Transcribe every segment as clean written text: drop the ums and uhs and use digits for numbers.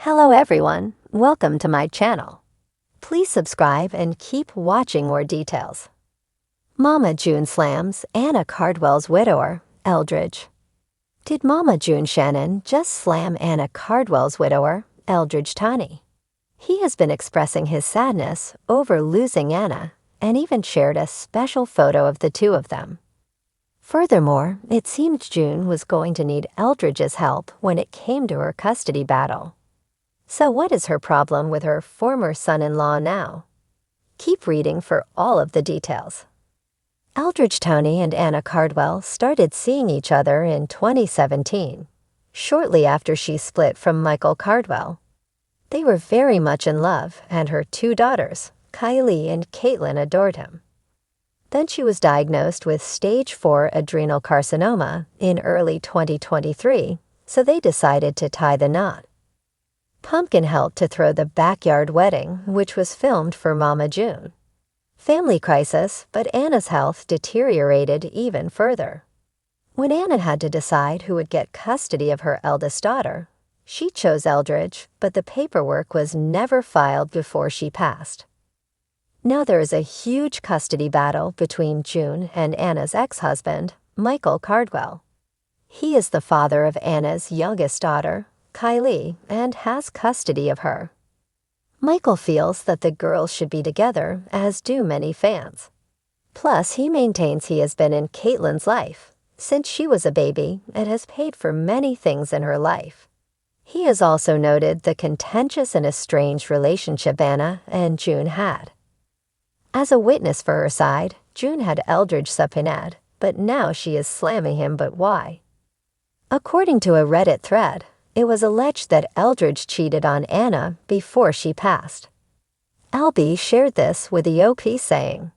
Hello everyone, welcome to my channel. Please subscribe and keep watching more details. Mama June slams Anna Cardwell's widower, Eldridge. Did Mama June Shannon just slam Anna Cardwell's widower, Eldridge Taney? He has been expressing his sadness over losing Anna and even shared a special photo of the two of them. Furthermore, it seemed June was going to need Eldridge's help when it came to her custody battle. So what is her problem with her former son-in-law now? Keep reading for all of the details. Eldridge Taney and Anna Cardwell started seeing each other in 2017, shortly after she split from Michael Cardwell. They were very much in love, and her two daughters, Kylie and Caitlin, adored him. Then she was diagnosed with stage 4 adrenal carcinoma in early 2023, so they decided to tie the knot. Pumpkin helped to throw the backyard wedding, which was filmed for Mama June. Family crisis, but Anna's health deteriorated even further. When Anna had to decide who would get custody of her eldest daughter, she chose Eldridge, but the paperwork was never filed before she passed. Now there is a huge custody battle between June and Anna's ex-husband, Michael Cardwell. He is the father of Anna's youngest daughter, Kylie, and has custody of her. Michael feels that the girls should be together, as do many fans. Plus, he maintains he has been in Caitlin's life since she was a baby and has paid for many things in her life. He has also noted the contentious and estranged relationship Anna and June had. As a witness for her side, June had Eldridge subpoenaed, but now she is slamming him, but why? According to a Reddit thread, it was alleged that Eldridge cheated on Anna before she passed. LB shared this with the OP saying,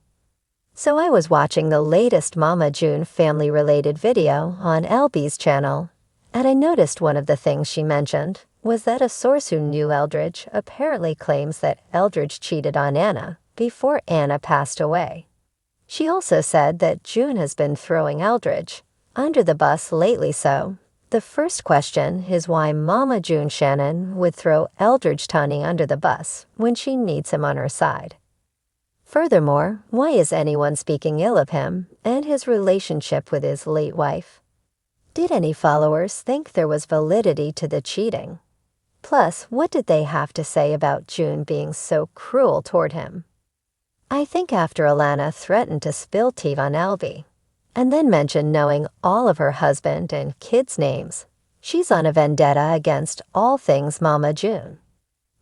"So I was watching the latest Mama June family-related video on LB's channel, and I noticed one of the things she mentioned was that a source who knew Eldridge apparently claims that Eldridge cheated on Anna before Anna passed away. She also said that June has been throwing Eldridge under the bus lately, so the first question is why Mama June Shannon would throw Eldridge Taney under the bus when she needs him on her side. Furthermore, why is anyone speaking ill of him and his relationship with his late wife? Did any followers think there was validity to the cheating? Plus, what did they have to say about June being so cruel toward him? I think after Alana threatened to spill tea on LB, and then mentioned knowing all of her husband and kids' names, she's on a vendetta against all things Mama June.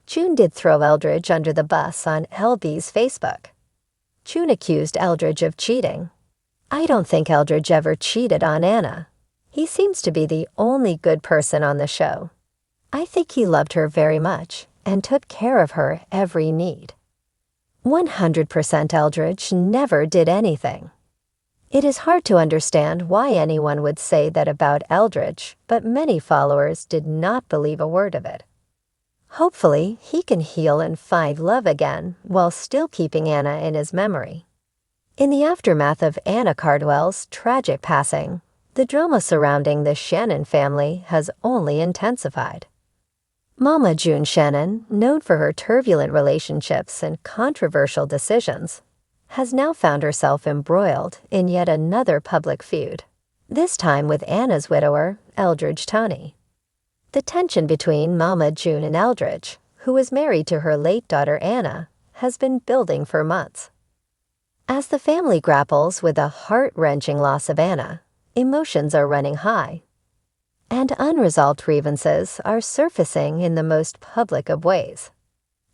June did throw Eldridge under the bus on LB's Facebook. June accused Eldridge of cheating. I don't think Eldridge ever cheated on Anna. He seems to be the only good person on the show. I think he loved her very much and took care of her every need. 100% Eldridge never did anything. It is hard to understand why anyone would say that about Eldridge, but many followers did not believe a word of it. Hopefully, he can heal and find love again while still keeping Anna in his memory. In the aftermath of Anna Cardwell's tragic passing, the drama surrounding the Shannon family has only intensified. Mama June Shannon, known for her turbulent relationships and controversial decisions, has now found herself embroiled in yet another public feud, this time with Anna's widower, Eldridge Taney. The tension between Mama June and Eldridge, who was married to her late daughter Anna, has been building for months. As the family grapples with the heart-wrenching loss of Anna, emotions are running high, and unresolved grievances are surfacing in the most public of ways.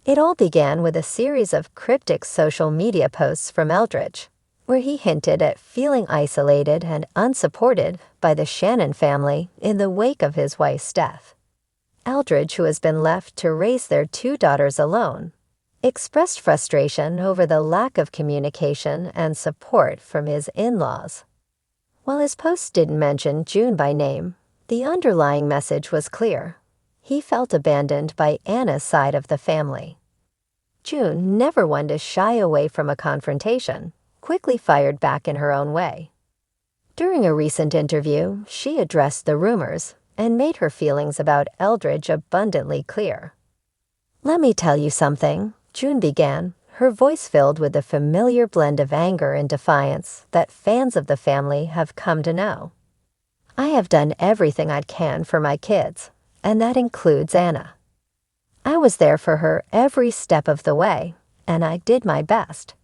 It all began with a series of cryptic social media posts from Eldridge, where he hinted at feeling isolated and unsupported by the Shannon family in the wake of his wife's death. Eldridge, who has been left to raise their two daughters alone, expressed frustration over the lack of communication and support from his in-laws. While his posts didn't mention June by name, the underlying message was clear. He felt abandoned by Anna's side of the family. June, never one to shy away from a confrontation, quickly fired back in her own way. During a recent interview, she addressed the rumors and made her feelings about Eldridge abundantly clear. "Let me tell you something," June began, her voice filled with the familiar blend of anger and defiance that fans of the family have come to know. "I have done everything I can for my kids, and that includes Anna. I was there for her every step of the way, and I did my best.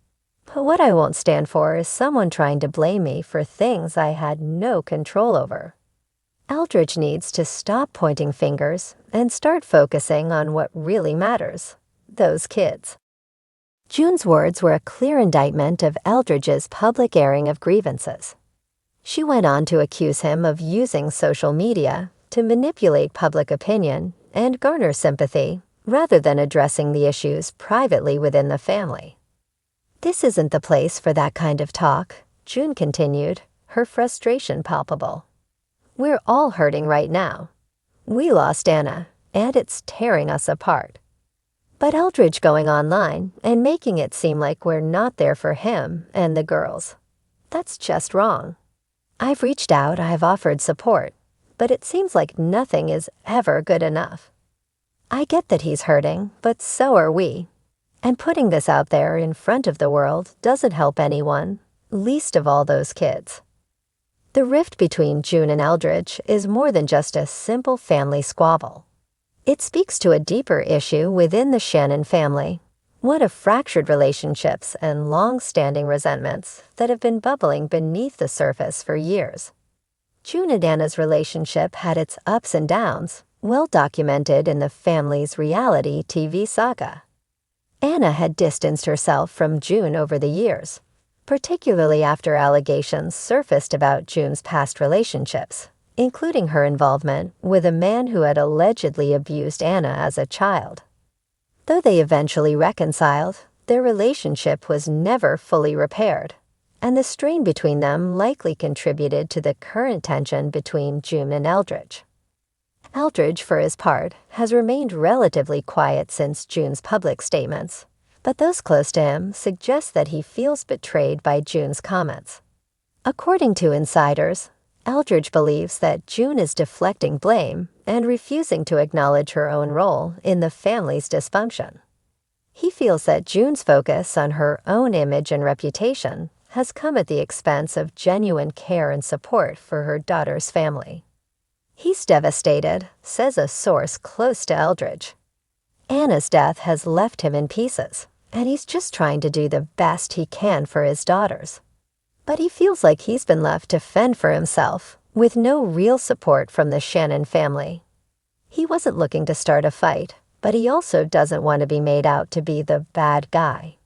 But what I won't stand for is someone trying to blame me for things I had no control over. Eldridge needs to stop pointing fingers and start focusing on what really matters, those kids." June's words were a clear indictment of Eldridge's public airing of grievances. She went on to accuse him of using social media to manipulate public opinion and garner sympathy rather than addressing the issues privately within the family. "This isn't the place for that kind of talk," June continued, her frustration palpable. "We're all hurting right now. We lost Anna, and it's tearing us apart. But Eldridge going online and making it seem like we're not there for him and the girls. That's just wrong. I've reached out, I've offered support, but it seems like nothing is ever good enough. I get that he's hurting, but so are we. And putting this out there in front of the world doesn't help anyone, least of all those kids." The rift between June and Eldridge is more than just a simple family squabble. It speaks to a deeper issue within the Shannon family, one of fractured relationships and long-standing resentments that have been bubbling beneath the surface for years. June and Anna's relationship had its ups and downs, well documented in the family's reality TV saga. Anna had distanced herself from June over the years, particularly after allegations surfaced about June's past relationships, including her involvement with a man who had allegedly abused Anna as a child. Though they eventually reconciled, their relationship was never fully repaired, and the strain between them likely contributed to the current tension between June and Eldridge. Eldridge, for his part, has remained relatively quiet since June's public statements, but those close to him suggest that he feels betrayed by June's comments. According to insiders, Eldridge believes that June is deflecting blame and refusing to acknowledge her own role in the family's dysfunction. He feels that June's focus on her own image and reputation has come at the expense of genuine care and support for her daughter's family. "He's devastated," says a source close to Eldridge. "Anna's death has left him in pieces, and he's just trying to do the best he can for his daughters. But he feels like he's been left to fend for himself, with no real support from the Shannon family. He wasn't looking to start a fight, but he also doesn't want to be made out to be the bad guy.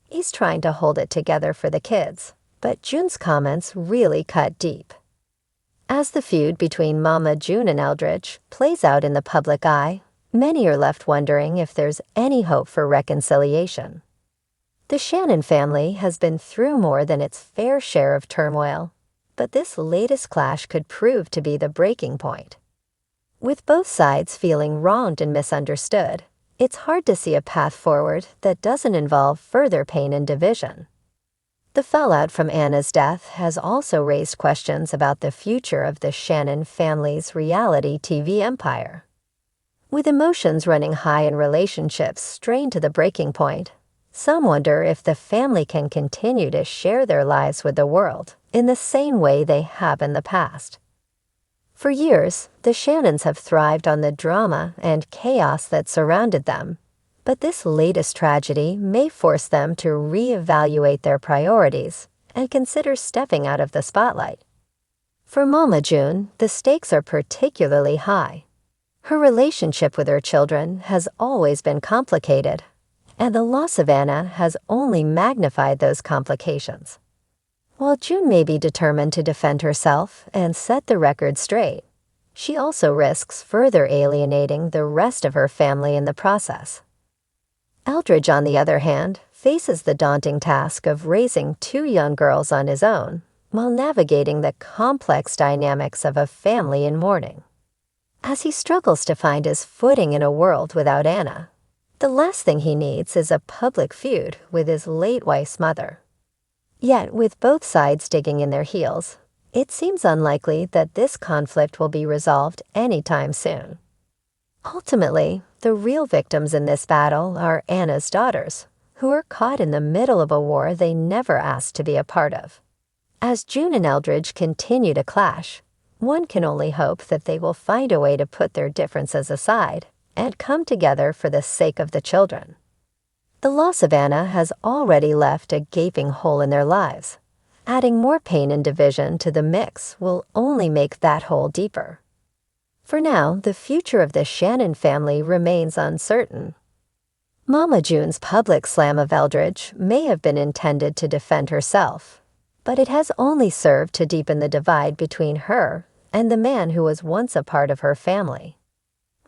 He's trying to hold it together for the kids, but June's comments really cut deep." As the feud between Mama June and Eldridge plays out in the public eye, many are left wondering if there's any hope for reconciliation. The Shannon family has been through more than its fair share of turmoil, but this latest clash could prove to be the breaking point. With both sides feeling wronged and misunderstood, it's hard to see a path forward that doesn't involve further pain and division. The fallout from Anna's death has also raised questions about the future of the Shannon family's reality TV empire. With emotions running high and relationships strained to the breaking point, some wonder if the family can continue to share their lives with the world in the same way they have in the past. For years, the Shannons have thrived on the drama and chaos that surrounded them, but this latest tragedy may force them to reevaluate their priorities and consider stepping out of the spotlight. For Mama June, the stakes are particularly high. Her relationship with her children has always been complicated, and the loss of Anna has only magnified those complications. While June may be determined to defend herself and set the record straight, she also risks further alienating the rest of her family in the process. Eldridge, on the other hand, faces the daunting task of raising two young girls on his own while navigating the complex dynamics of a family in mourning. As he struggles to find his footing in a world without Anna, the last thing he needs is a public feud with his late wife's mother. Yet, with both sides digging in their heels, it seems unlikely that this conflict will be resolved anytime soon. Ultimately, The real victims in this battle are Anna's daughters, who are caught in the middle of a war they never asked to be a part of. As June and Eldridge continue to clash, one can only hope that they will find a way to put their differences aside and come together for the sake of the children. The loss of Anna has already left a gaping hole in their lives. Adding more pain and division to the mix will only make that hole deeper. For now, the future of the Shannon family remains uncertain. Mama June's public slam of Eldridge may have been intended to defend herself, but it has only served to deepen the divide between her and the man who was once a part of her family.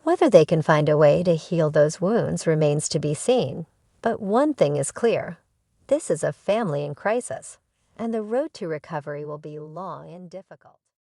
Whether they can find a way to heal those wounds remains to be seen, but one thing is clear: this is a family in crisis, and the road to recovery will be long and difficult.